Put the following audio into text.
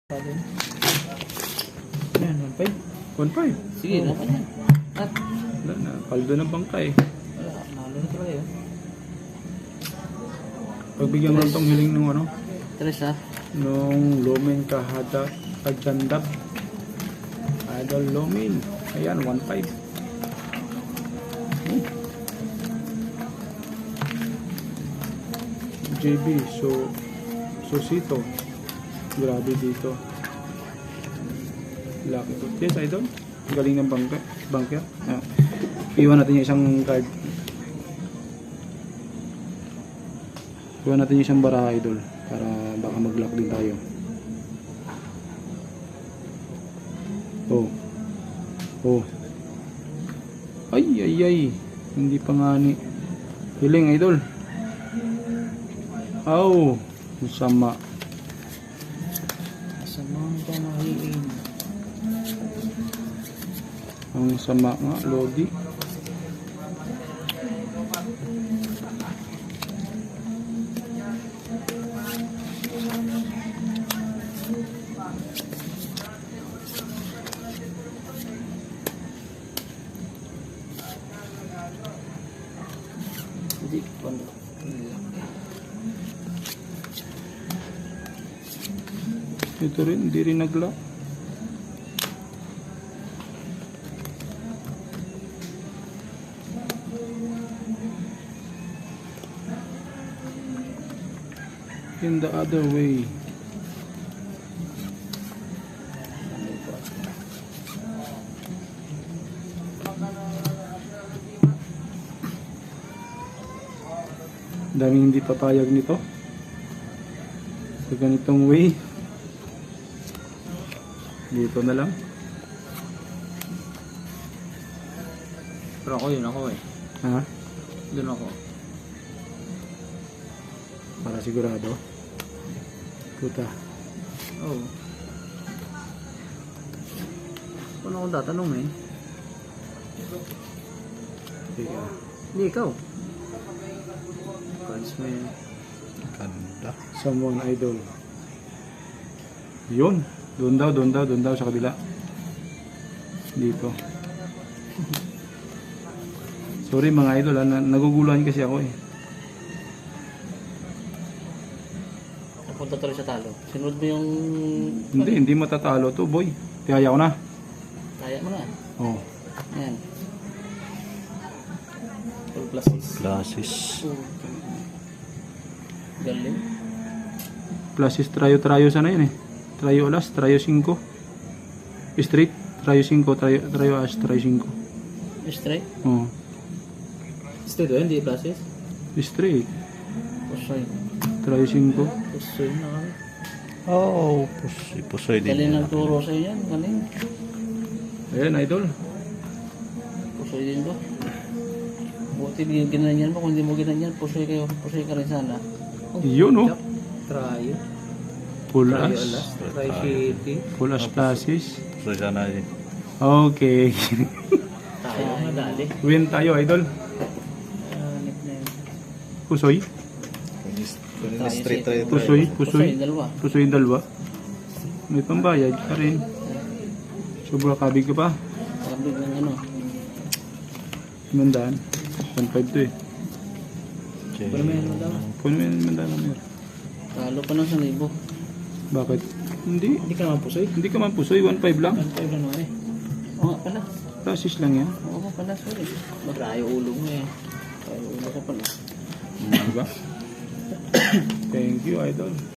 Yan, 1.5. 1.5. Sige, naman yan. At, Wala na. Paldo ng bangka eh. wala, nalo na talaga yun. Pagbigyan mo itong hiling nung ano, Tres ha? nung Lumen Kahada Kajandab. Idol Lumen. Ayan, 1.5. JB, Susito. Grabe dito. Lucky to. Yes, idol. Galing ng banker. Ah. Iwan natin yung isang card. Iwan natin yung isang baraha, idol. Para baka mag-lock din tayo. Oh. Oh. Ay. Hindi pa nga ni. Hiling, idol. Aw. Masama. Masamang pamahiin. Ang sama nga, Lodi. Hindi, pano. Ito rin, hindi rin nag-lock. In the other way. Daming hindi papayag nito sa ganitong way. Dito na lang. Pero ako yun ako eh. Ha? Doon ako. Para sigurado. Puta. Oo. Oh. Kung akong tatanong eh. Teka. Hindi, ikaw. Cards mo yun. Ganda. Someone idol. Yun. Doon daw sa kabila. Dito. Sorry mga idol, naguguluhan kasi ako eh. Napunta tuloy sa talo. Sinunod mo yung... Hindi matatalo to, boy. Tiyaya ko na. Kaya mo na. Oh. Ayan. Full classes. Classes. Galing. Classes trayo sana yun eh. Trayo alas, trayo 5. Straight, trayo 5, trayo as, trayo 5. Straight? Oh. Straight ba yun? Hindi classes? Straight. Pusoy. Trayo 5. Pusoy na kami. Oh, pusoy din. Galing nagturo sa yan. Galing. Ayan, idol. Pusoy din ko. Buti ginanyan mo. Kung hindi mo ginanyan, pusoy kayo. Pusoy ka rin sana. Oh, Yun, oh. Trayo. Full Trayo as. alas. Trayo city. Full as classes. Pusoy sana din. Okay. Tayo nga dali. Win tayo, idol. Nickname. Pusoy. Kunin straight tayo. Pusoy. Dalawa. Pusoy yung dalawa. May pambayad ka rin. Sobra kabig ka pa. Kabig ng ano. Mandaan. 1.5 to eh. Pero may ano daw. Puno mo yung mandaan namin. Talo pa ng 1,000. Bakit? Hindi. Hindi ka naman pusoy. Hindi ka man pusoy. 1.5 lang. 1,500 lang naman eh. Oo nga pala. Classes lang yan. Oo nga pala, sorry. Magrayo ulo mo eh. Rayo ulo ka pala. Diba? Thank you, idol.